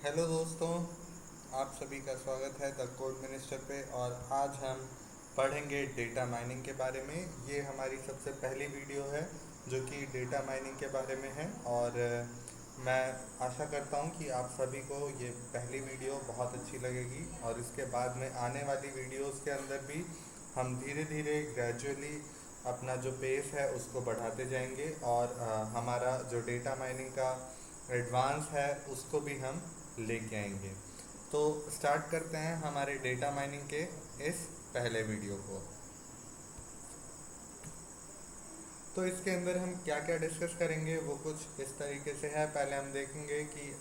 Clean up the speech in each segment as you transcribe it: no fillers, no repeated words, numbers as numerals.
Hello दोस्तों, आप सभी का स्वागत है द कोड मिनिस्टर पे। और आज हम पढ़ेंगे डेटा माइनिंग के बारे में। ये हमारी सबसे पहली वीडियो है जो कि डेटा माइनिंग के बारे में है। और मैं आशा करता हूँ कि आप सभी को ये पहली वीडियो बहुत अच्छी लगेगी और इसके बाद में आने वाली वीडियोस के अंदर भी हम धीरे धीरे ग्रेजुअली अपना जो पेस है उसको बढ़ाते जाएंगे। और हमारा जो डेटा माइनिंग का एडवांस है उसको भी हम लेके आएंगे। तो स्टार्ट करते हैं हमारे डेटा माइनिंग के इस पहले वीडियो को। तो इसके अंदर हम क्या क्या डिस्कस करेंगे वो कुछ इस तरीके से है। पहले हम देखेंगे कि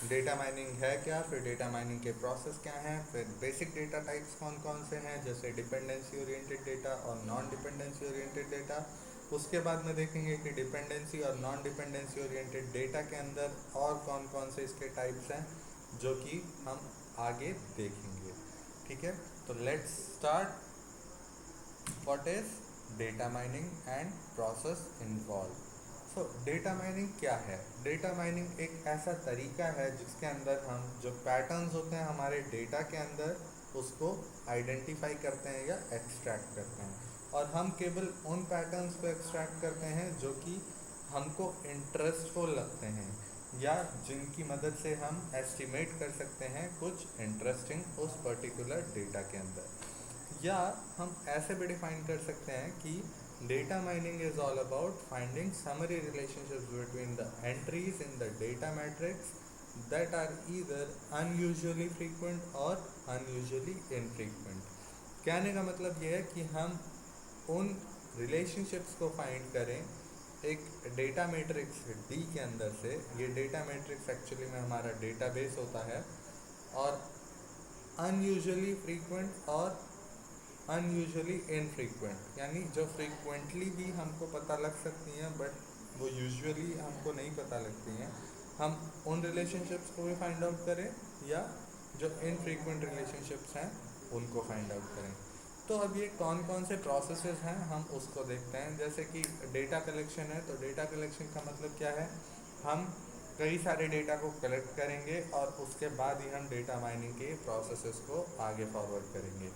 डेटा माइनिंग है क्या, फिर डेटा माइनिंग के प्रोसेस क्या हैं, फिर बेसिक डेटा टाइप्स कौन कौन से हैं जैसे डिपेंडेंसी ओरिएंटेड डेटा और नॉन डिपेंडेंसी ओरिएंटेड डेटा। उसके बाद में देखेंगे कि डिपेंडेंसी और नॉन डिपेंडेंसी ओरिएंटेड डेटा के अंदर और कौन कौन से इसके टाइप्स हैं जो कि हम आगे देखेंगे। ठीक है, तो let's start. What is data mining and process involve. So data mining क्या है? डेटा माइनिंग एक ऐसा तरीका है जिसके अंदर हम जो पैटर्न्स होते हैं हमारे डेटा के अंदर उसको आइडेंटिफाई करते हैं या एक्सट्रैक्ट करते हैं। और हम केवल उन पैटर्न्स को एक्सट्रैक्ट करते हैं जो कि हमको इंटरेस्टफुल लगते हैं या जिनकी मदद से हम एस्टिमेट कर सकते हैं कुछ इंटरेस्टिंग उस पर्टिकुलर डेटा के अंदर। या हम ऐसे भी डिफाइन कर सकते हैं कि data mining is all about finding summary relationships between the entries in the data matrix that are either unusually frequent और unusually infrequent। कहने का मतलब यह है कि हम उन रिलेशनशिप्स को फाइंड करें एक डेटा मैट्रिक्स डी के अंदर से। ये डेटा मैट्रिक्स एक्चुअली में हमारा डेटाबेस होता है। और अनयूजुअली फ्रीक्वेंट और अनयूजुअली इनफ्रीक्वेंट, यानी जो फ्रीक्वेंटली भी हमको पता लग सकती हैं बट वो यूजुअली हमको नहीं पता लगती हैं, हम उन रिलेशनशिप्स को भी फाइंड आउट करें या जो इनफ्रीक्वेंट रिलेशनशिप्स हैं उनको फाइंड आउट करें। तो अब ये कौन कौन से प्रोसेसेस हैं हम उसको देखते हैं। जैसे कि डेटा कलेक्शन है, तो डेटा कलेक्शन का मतलब क्या है? हम कई सारे डेटा को कलेक्ट करेंगे और उसके बाद ही हम डेटा माइनिंग के प्रोसेसेस को आगे फॉरवर्ड करेंगे।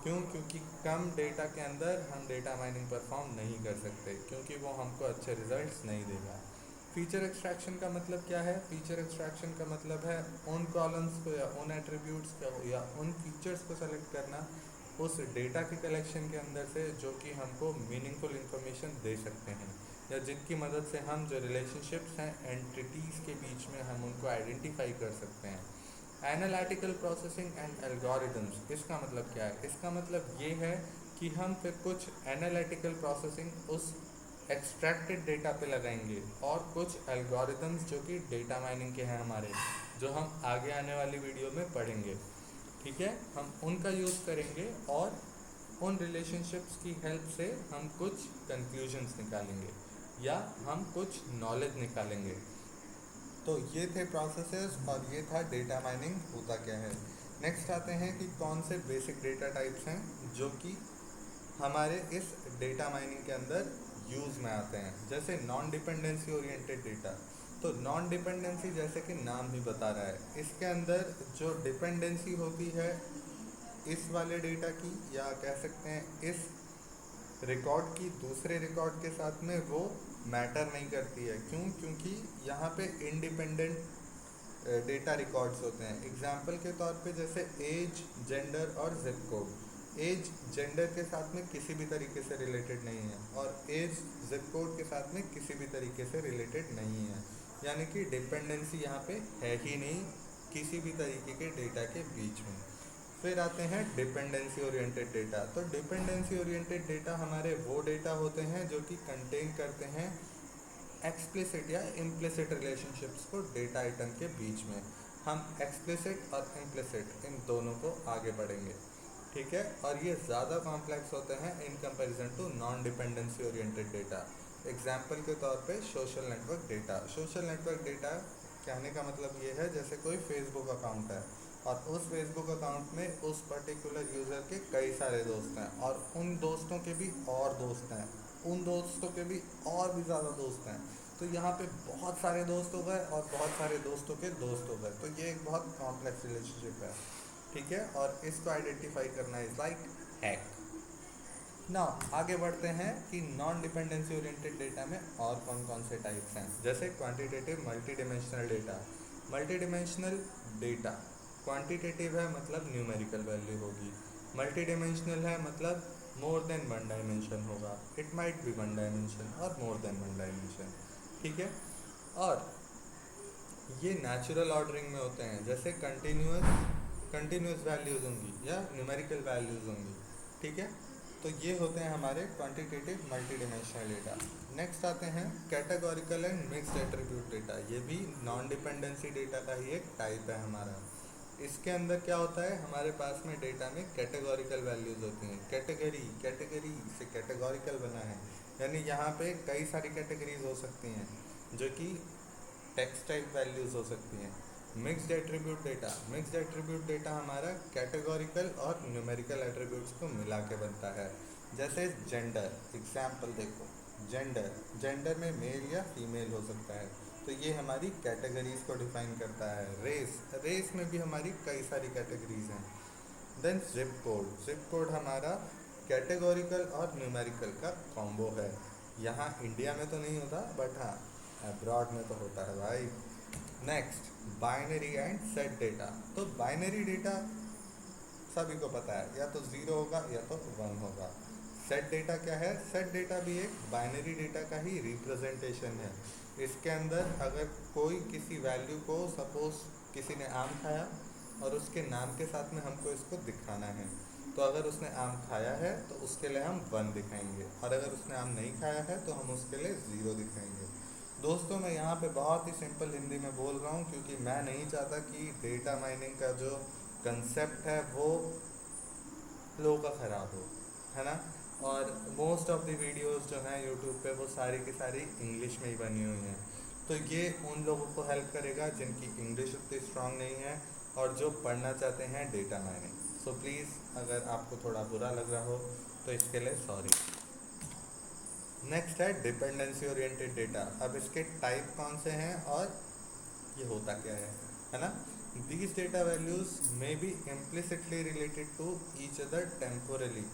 क्यों? क्योंकि कम डेटा के अंदर हम डेटा माइनिंग परफॉर्म नहीं कर सकते क्योंकि वो हमको अच्छे रिजल्ट्स नहीं देगा। फीचर एक्सट्रैक्शन का मतलब क्या है? फीचर एक्सट्रैक्शन का मतलब है उन कॉलम्स को या उन एट्रीब्यूट्स को या उन फीचर्स को सेलेक्ट करना उस डेटा के कलेक्शन के अंदर से जो कि हमको मीनिंगफुल इंफॉर्मेशन दे सकते हैं या जिनकी मदद से हम जो रिलेशनशिप्स हैं एंटिटीज़ के बीच में हम उनको आइडेंटिफाई कर सकते हैं। एनालिटिकल प्रोसेसिंग एंड एल्गोरिदम्स, इसका मतलब क्या है? इसका मतलब ये है कि हम फिर कुछ एनालिटिकल प्रोसेसिंग उस एक्सट्रैक्टेड डेटा पे लगाएंगे और कुछ एल्गोरिदम्स जो कि डेटा माइनिंग के हैं हमारे, जो हम आगे आने वाली वीडियो में पढ़ेंगे। ठीक है, हम उनका यूज़ करेंगे और उन रिलेशनशिप्स की हेल्प से हम कुछ कंक्लूजन्स निकालेंगे या हम कुछ नॉलेज निकालेंगे। तो ये थे प्रोसेसेस और ये था डेटा माइनिंग होता क्या है। नेक्स्ट आते हैं कि कौन से बेसिक डेटा टाइप्स हैं जो कि हमारे इस डेटा माइनिंग के अंदर यूज़ में आते हैं। जैसे नॉन डिपेंडेंसी ओरिएंटेड डेटा। तो नॉन डिपेंडेंसी जैसे कि नाम ही बता रहा है, इसके अंदर जो डिपेंडेंसी होती है इस वाले डेटा की या कह सकते हैं इस रिकॉर्ड की दूसरे रिकॉर्ड के साथ में, वो मैटर नहीं करती है। क्यों? क्योंकि यहाँ पे इंडिपेंडेंट डेटा रिकॉर्ड्स होते हैं। एग्जाम्पल के तौर पे जैसे एज, जेंडर और जिप कोड। एज जेंडर के साथ में किसी भी तरीके से रिलेटेड नहीं है और एज जिप कोड के साथ में किसी भी तरीके से रिलेटेड नहीं है, यानी कि डिपेंडेंसी यहाँ पे है ही नहीं किसी भी तरीके के डेटा के बीच में। फिर आते हैं डिपेंडेंसी ओरिएंटेड डेटा। तो डिपेंडेंसी ओरिएंटेड डेटा हमारे वो डेटा होते हैं जो कि कंटेन करते हैं एक्सप्लिसिट या इम्प्लिसिट रिलेशनशिप्स को डेटा आइटम के बीच में। हम एक्सप्लिसिट और इम्प्लिसिट इन दोनों को आगे बढ़ेंगे। ठीक है, और ये ज़्यादा कॉम्प्लेक्स होते हैं in comparison to non dependency oriented data. Example के तौर पे social network data. Social network data कहने का मतलब ये है जैसे कोई फेसबुक अकाउंट है और उस फेसबुक अकाउंट में उस पर्टिकुलर यूज़र के कई सारे दोस्त हैं और उन दोस्तों के भी और दोस्त हैं, उन दोस्तों के भी और भी ज़्यादा दोस्त हैं। तो यहाँ पे बहुत सारे दोस्त हो गए और बहुत सारे दोस्तों के दोस्त हो गए, तो ये एक बहुत कॉम्प्लेक्स रिलेशनशिप है, ठीक है। और इसको आइडेंटिफाई करना इज लाइक हैक। ना आगे बढ़ते हैं कि नॉन डिपेंडेंसी ओरिएंटेड डेटा में और कौन कौन से टाइप्स हैं। जैसे quantitative multi dimensional data. Multi dimensional data quantitative है मतलब न्यूमेरिकल वैल्यू होगी, मल्टी डिमेंशनल है मतलब मोर देन वन डायमेंशन होगा, it might be one dimension और मोर देन वन डायमेंशन, ठीक है। और ये नेचुरल ऑर्डरिंग में होते हैं, जैसे कंटिन्यूस वैल्यूज होंगी या न्यूमेरिकल वैल्यूज होंगी, ठीक है। तो ये होते हैं हमारे quantitative multi dimensional data. Next आते हैं categorical and mixed attribute data. ये भी नॉन डिपेंडेंसी डेटा का ही एक टाइप है हमारा। इसके अंदर क्या होता है, हमारे पास में डेटा में कैटेगोरिकल वैल्यूज होती हैं। कैटेगरी से कैटेगोरिकल बना है, यानी यहाँ पे कई सारी कैटेगरीज हो सकती हैं जो कि टेक्स्ट टाइप वैल्यूज हो सकती हैं। मिक्स्ड एट्रीब्यूट डेटा हमारा कैटेगोरिकल और न्यूमेरिकल एट्रीब्यूट्स को मिला के बनता है। जैसे जेंडर, एग्जाम्पल देखो, जेंडर में मेल या फीमेल हो सकता है, तो ये हमारी कैटेगरीज को डिफाइन करता है। रेस में भी हमारी कई सारी कैटेगरीज हैं। देन जिप कोड हमारा कैटेगोरिकल और न्यूमेरिकल का कॉम्बो है। यहाँ इंडिया में तो नहीं होता, बट हाँ अब्रॉड में तो होता है भाई। Next binary and set data. तो बाइनरी डेटा सभी को पता है, या तो ज़ीरो होगा या तो वन होगा। सेट डेटा क्या है, सेट डेटा भी एक बाइनरी डेटा का ही रिप्रेजेंटेशन है। इसके अंदर अगर कोई किसी वैल्यू को, सपोज किसी ने आम खाया और उसके नाम के साथ में हमको इसको दिखाना है, तो अगर उसने आम खाया है तो उसके लिए हम वन दिखाएंगे, और अगर उसने आम नहीं खाया है तो हम उसके लिए ज़ीरो दिखाएंगे। दोस्तों मैं यहाँ पे बहुत ही सिंपल हिंदी में बोल रहा हूँ, क्योंकि मैं नहीं चाहता कि डेटा माइनिंग का जो कंसेप्ट है वो लोगों का ख़राब हो, है ना। और मोस्ट ऑफ द वीडियोस जो हैं यूट्यूब पे वो सारी की सारी इंग्लिश में ही बनी हुई हैं, तो ये उन लोगों को हेल्प करेगा जिनकी इंग्लिश उतनी स्ट्रांग नहीं है और जो पढ़ना चाहते हैं डेटा माइनिंग। सो प्लीज़ अगर आपको थोड़ा बुरा लग रहा हो तो इसके लिए सॉरी। नेक्स्ट है डिपेंडेंसी ओरिएंटेड डेटा। अब इसके टाइप कौन से हैं और ये होता क्या है ना। These data values may be implicitly related to each other temporally,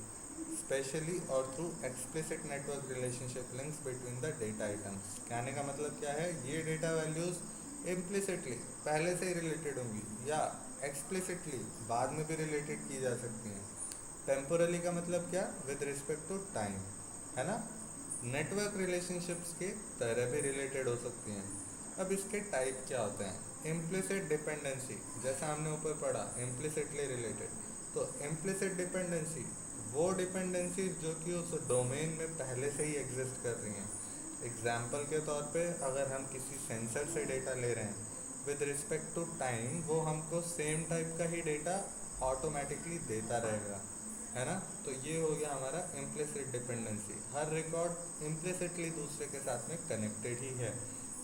spatially और through explicit network relationship links between the data items. कहने का मतलब क्या है, ये डेटा वैल्यूज इम्प्लिसिटली पहले से ही रिलेटेड होंगी या एक्सप्लिसिटली बाद में भी रिलेटेड की जा सकती हैं। टेम्पोरली का मतलब क्या, विद रिस्पेक्ट टू टाइम, है ना। नेटवर्क रिलेशनशिप्स के तरह भी रिलेटेड हो सकती हैं। अब इसके टाइप क्या होते हैं, इम्प्लिसिट डिपेंडेंसी, जैसा हमने ऊपर पढ़ा इम्प्लिसिटली रिलेटेड, तो इम्प्लिसिट डिपेंडेंसी वो डिपेंडेंसी जो कि उस डोमेन में पहले से ही एग्जिस्ट कर रही हैं। एग्जाम्पल के तौर पे अगर हम किसी सेंसर से डेटा ले रहे हैं, विद रिस्पेक्ट टू टाइम वो हमको सेम टाइप का ही डेटा ऑटोमेटिकली देता रहेगा, है ना। तो ये हो गया हमारा इम्प्लिसिट डिपेंडेंसी। हर रिकॉर्ड इम्प्लिसिटली दूसरे के साथ में कनेक्टेड ही है,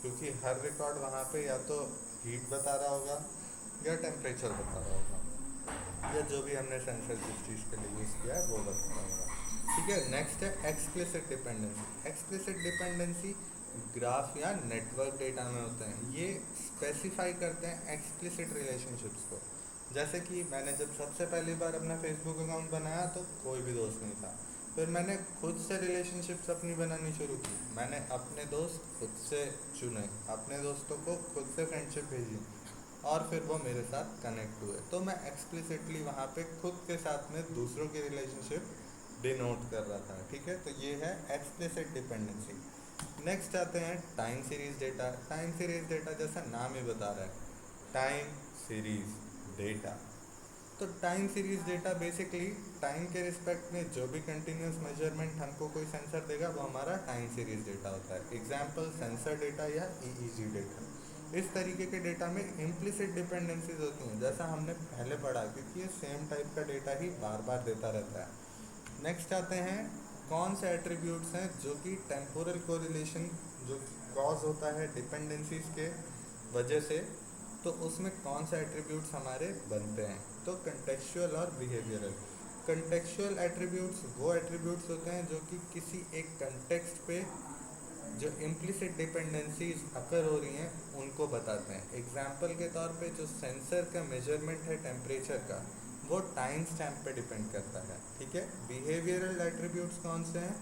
क्योंकि हर रिकॉर्ड वहाँ पे या तो हीट बता रहा होगा या टेम्परेचर बता रहा होगा, या जो भी हमने सेंसर जिस चीज़ के लिए यूज़ किया है वो बता रहा होगा, ठीक है। नेक्स्ट है explicit dependency. Explicit dependency graph या नेटवर्क डेटा में होते हैं। ये स्पेसिफाई करते हैं एक्सप्लिसिट रिलेशनशिप्स को। जैसे कि मैंने जब सबसे पहली बार अपना फेसबुक अकाउंट बनाया तो कोई भी दोस्त नहीं था, फिर मैंने खुद से रिलेशनशिप्स अपनी बनानी शुरू की। मैंने अपने दोस्त खुद से चुने, अपने दोस्तों को खुद से फ्रेंडशिप भेजी और फिर वो मेरे साथ कनेक्ट हुए। तो मैं एक्सप्लिसिटली वहाँ पे खुद के साथ में दूसरों की रिलेशनशिप डिनोट कर रहा था, ठीक है। तो ये है एक्सप्लिसिट डिपेंडेंसी। नेक्स्ट आते हैं time series data. Time series data जैसा नाम ही बता रहा है, टाइम सीरीज डेटा। तो time series data basically time के रिस्पेक्ट में जो भी कंटिन्यूस मेजरमेंट हमको कोई सेंसर देगा वो हमारा टाइम सीरीज डेटा होता है। एग्जांपल सेंसर डेटा या ईईजी डेटा। इस तरीके के डेटा में इम्प्लिसिट डिपेंडेंसीज होती हैं, जैसा हमने पहले पढ़ा, क्योंकि ये सेम टाइप का डेटा ही बार बार देता रहता है। नेक्स्ट आते हैं कौन से एट्रीब्यूट्स हैं जो कि टेम्पोरल कोरिलेशन जो कॉज होता है डिपेंडेंसीज के वजह से, तो उसमें कौन से एट्रीब्यूट्स हमारे बनते हैं। तो कंटेक्चुअल और बिहेवियरल। कंटेक्चुअल एट्रीब्यूट्स वो एट्रीब्यूट्स होते हैं जो कि किसी एक कंटेक्स्ट पे जो इम्प्लिसिट डिपेंडेंसीज अकर हो रही हैं उनको बताते हैं। एग्जाम्पल के तौर पे जो सेंसर का मेजरमेंट है टेम्परेचर का, वो टाइम स्टैम्प पे डिपेंड करता है। ठीक है, बिहेवियरल एट्रीब्यूट्स कौन से हैं,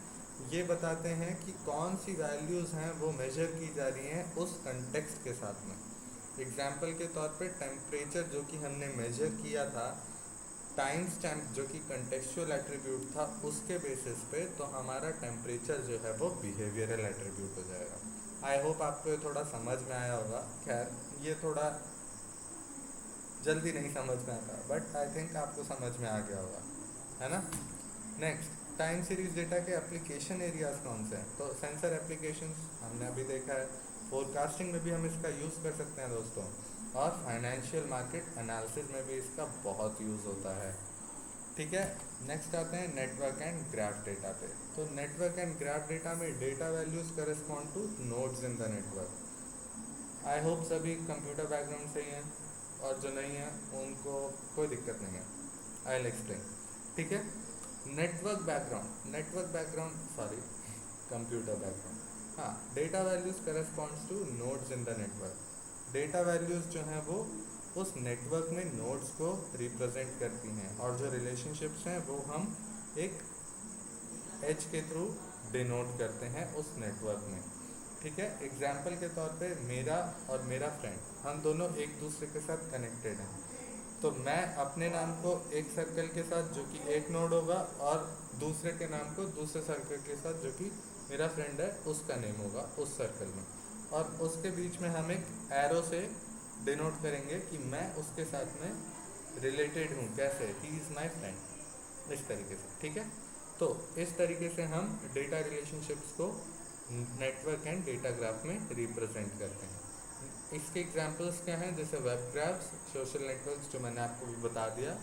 ये बताते हैं कि कौन सी वैल्यूज़ हैं वो मेजर की जा रही हैं उस कंटेक्स्ट के साथ में। एग्जाम्पल के तौर पे टेम्परेचर जो कि हमने मेजर किया था, टाइम स्टैम्प जो कि कंटेक्चुअल एट्रीब्यूट था, उसके बेसिस पे तो हमारा टेम्परेचर जो है वो बिहेवियरल एट्रीब्यूट हो जाएगा। आई होप आपको ये थोड़ा समझ में आया होगा। खैर ये थोड़ा जल्दी नहीं समझ में आता, बट आई थिंक आपको समझ में आ गया होगा, है ना। नेक्स्ट, टाइम सीरीज डेटा के एप्लीकेशन एरियाज कौन से हैं, तो सेंसर एप्लीकेशंस हमने अभी देखा है, फोरकास्टिंग में भी हम इसका यूज़ कर सकते हैं दोस्तों, और फाइनेंशियल मार्केट एनालिसिस में भी इसका बहुत यूज़ होता है। ठीक है, नेक्स्ट आते हैं नेटवर्क एंड ग्राफ डेटा पे। तो नेटवर्क एंड ग्राफ डेटा में data values correspond to nodes in the network. I hope सभी कंप्यूटर बैकग्राउंड से ही हैं, और जो नहीं है उनको कोई दिक्कत नहीं है, आई विल एक्सप्लेन। ठीक है, network background sorry computer background, हाँ, data values corresponds to nodes in the network. Data values जो हैं वो उस नेटवर्क में नोड्स को रिप्रेजेंट करती हैं, और जो रिलेशनशिप्स हैं वो हम एक एच के थ्रू डिनोट करते हैं उस नेटवर्क में। ठीक है, एग्जाम्पल के तौर पे मेरा और मेरा फ्रेंड, हम दोनों एक दूसरे के साथ कनेक्टेड हैं, तो मैं अपने नाम को एक सर्कल के साथ जो कि एक नोड होगा, और दूसरे के नाम को दूसरे सर्कल के साथ जो कि मेरा फ्रेंड है उसका नेम होगा उस सर्कल में, और उसके बीच में हम एक एरो से डिनोट करेंगे कि मैं उसके साथ में रिलेटेड हूँ, कैसे, ही इज़ माई फ्रेंड, इस तरीके से। ठीक है, तो इस तरीके से हम डेटा रिलेशनशिप्स को नेटवर्क एंड डेटा ग्राफ में रिप्रेजेंट करते हैं। इसके एग्जांपल्स क्या हैं, जैसे वेब ग्राफ्स, सोशल नेटवर्क्स जो मैंने आपको भी बता दिया,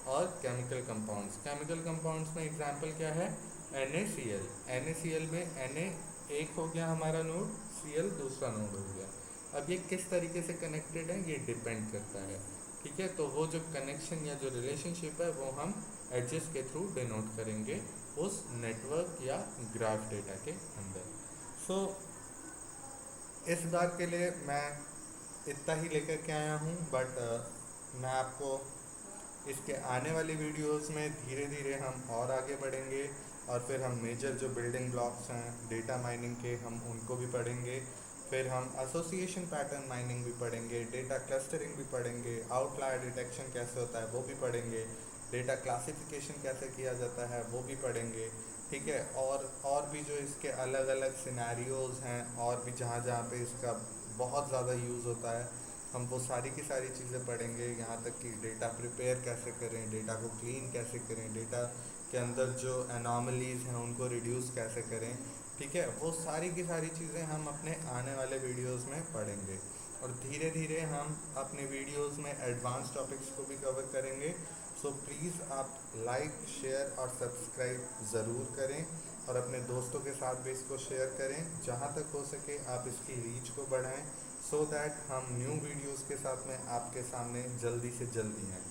और केमिकल कंपाउंड्स। केमिकल कंपाउंड्स में एग्जांपल क्या है, NaCl। NaCl में Na एक हो गया हमारा नोड, Cl दूसरा नोड हो गया। अब ये किस तरीके से कनेक्टेड है ये डिपेंड करता है। ठीक है, तो वो जो कनेक्शन या जो रिलेशनशिप है वो हम एजेस के थ्रू डिनोट करेंगे उस नेटवर्क या ग्राफ डेटा के अंदर। सो इस बार के लिए मैं इतना ही लेकर के आया हूँ, बट मैं आपको इसके आने वाली वीडियोस में धीरे धीरे हम और आगे बढ़ेंगे, और फिर हम मेजर जो बिल्डिंग ब्लॉक्स हैं डेटा माइनिंग के हम उनको भी पढ़ेंगे, फिर हम एसोसिएशन पैटर्न माइनिंग भी पढ़ेंगे, डेटा क्लस्टरिंग भी पढ़ेंगे, आउटलायर डिटेक्शन कैसे होता है वो भी पढ़ेंगे, डेटा क्लासिफिकेशन कैसे किया जाता है वो भी पढ़ेंगे। ठीक है, और भी जो इसके अलग अलग सिनेरियोज़ हैं, और भी जहाँ जहाँ पे इसका बहुत ज़्यादा यूज़ होता है, हम वो सारी की सारी चीज़ें पढ़ेंगे। यहाँ तक कि डेटा प्रिपेयर कैसे करें, डेटा को क्लीन कैसे करें, डेटा के अंदर जो एनॉमलीज़ हैं उनको रिड्यूस कैसे करें। ठीक है, वो सारी की सारी चीज़ें हम अपने आने वाले वीडियोस में पढ़ेंगे, और धीरे धीरे हम अपने वीडियोस में एडवांस टॉपिक्स को भी कवर करेंगे। सो प्लीज़ आप लाइक, शेयर और सब्सक्राइब ज़रूर करें, और अपने दोस्तों के साथ भी इसको शेयर करें। जहाँ तक हो सके आप इसकी रीच को बढ़ाएं, सो दैट हम न्यू वीडियोस के साथ में आपके सामने जल्दी से जल्दी हैं।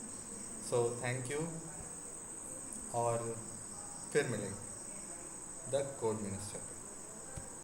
सो थैंक यू, और फिर मिलेंगे। The code minister.